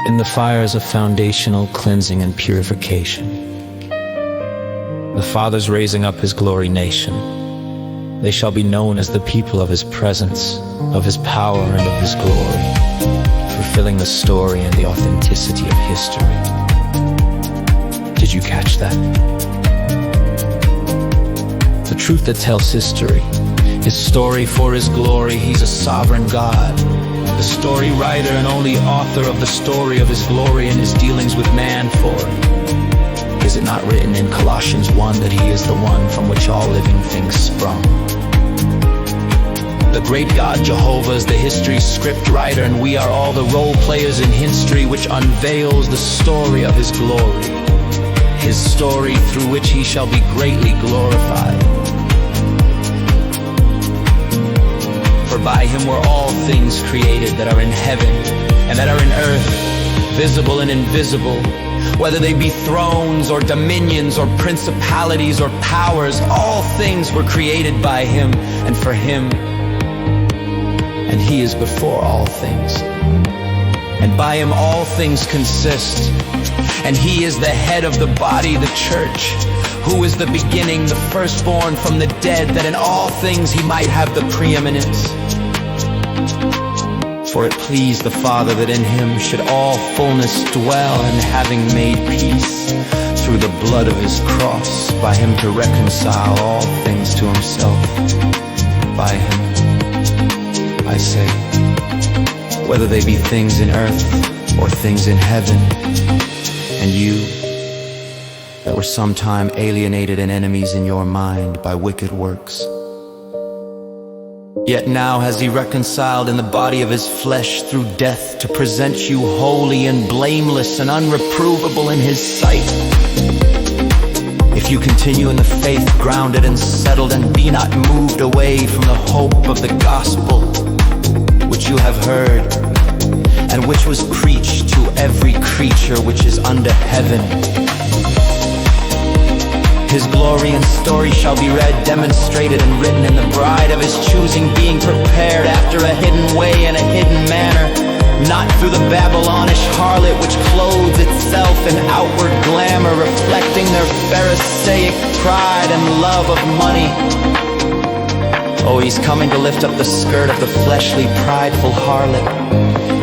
in the fires of foundational cleansing and purification. The Father's raising up His glory nation. They shall be known as the people of His presence, of His power and of His glory, fulfilling the story and the authenticity of history. Did you catch that? The truth that tells history, His story for His glory. He's a sovereign God, the story writer and only author of the story of His glory and His dealings with man for it. Is it not written in Colossians 1 that He is the one from which all living things sprung? The great God Jehovah is the history script writer, and we are all the role players in history which unveils the story of His glory, His story through which He shall be greatly glorified. For by Him were all things created that are in heaven and that are in earth, visible and invisible, whether they be thrones or dominions or principalities or powers. All things were created by Him and for Him. And He is before all things, and by Him all things consist. And He is the head of the body, the church, who is the beginning, the firstborn from the dead, that in all things He might have the preeminence. For it pleased the Father that in Him should all fullness dwell, and having made peace through the blood of His cross, by Him to reconcile all things to Himself. By Him, I say, whether they be things in earth or things in heaven. And you that were sometime alienated and enemies in your mind by wicked works, yet now has He reconciled in the body of His flesh through death, to present you holy and blameless and unreprovable in His sight, if you continue in the faith, grounded and settled, and be not moved away from the hope of the gospel which you have heard, and which was preached to every creature which is under heaven. His glory and story shall be read, demonstrated and written in the bride of His choosing, being prepared after a hidden way and a hidden manner, not through the Babylonish harlot which clothes itself in outward glamour, reflecting their Pharisaic pride and love of money. Oh, He's coming to lift up the skirt of the fleshly, prideful harlot,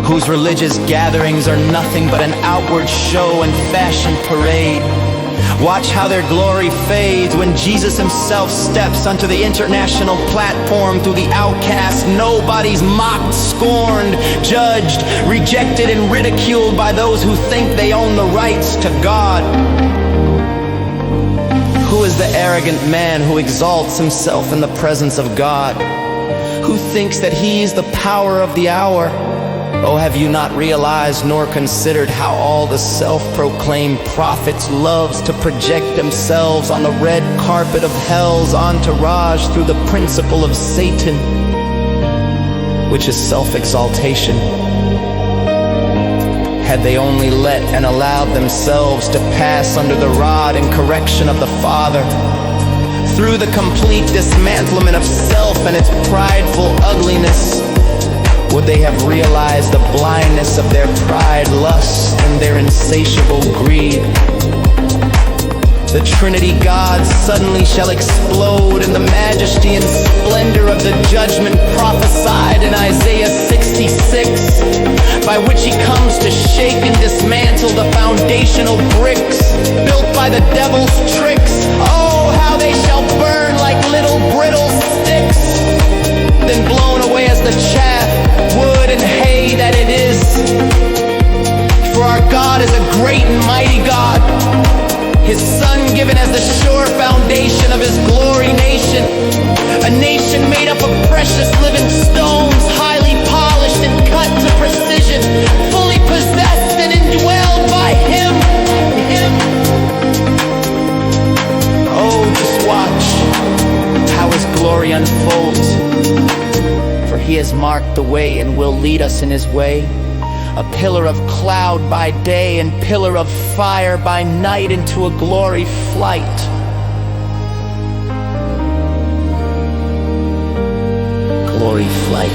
whose religious gatherings are nothing but an outward show and fashion parade. Watch how their glory fades when Jesus Himself steps onto the international platform through the outcast. Nobody's mocked, scorned, judged, rejected, and ridiculed by those who think they own the rights to God. Who is the arrogant man who exalts himself in the presence of God? Who thinks that he's the power of the hour? Oh, have you not realized nor considered how all the self-proclaimed prophets loves to project themselves on the red carpet of hell's entourage through the principle of Satan, which is self-exaltation? Had they only let and allowed themselves to pass under the rod and correction of the Father, through the complete dismantlement of self and its prideful ugliness, would they have realized the blindness of their pride, lust, and their insatiable greed? The Trinity God suddenly shall explode in the majesty and splendor of the judgment prophesied in Isaiah 66, by which He comes to shake and dismantle the foundational bricks built by the devil's tricks. Oh, how they shall burn like little brittle sticks, then blown away as the chaff, wood, and hay that it is. For our God is a great and mighty God, His Son given as the sure foundation of His glory nation, a nation made up of precious living stones, highly polished and cut to precision, fully possessed and indwelled by Him. Oh, just watch how His glory unfolds, for He has marked the way and will lead us in His way. A pillar of cloud by day and pillar of fire by night, into a glory flight. Glory flight.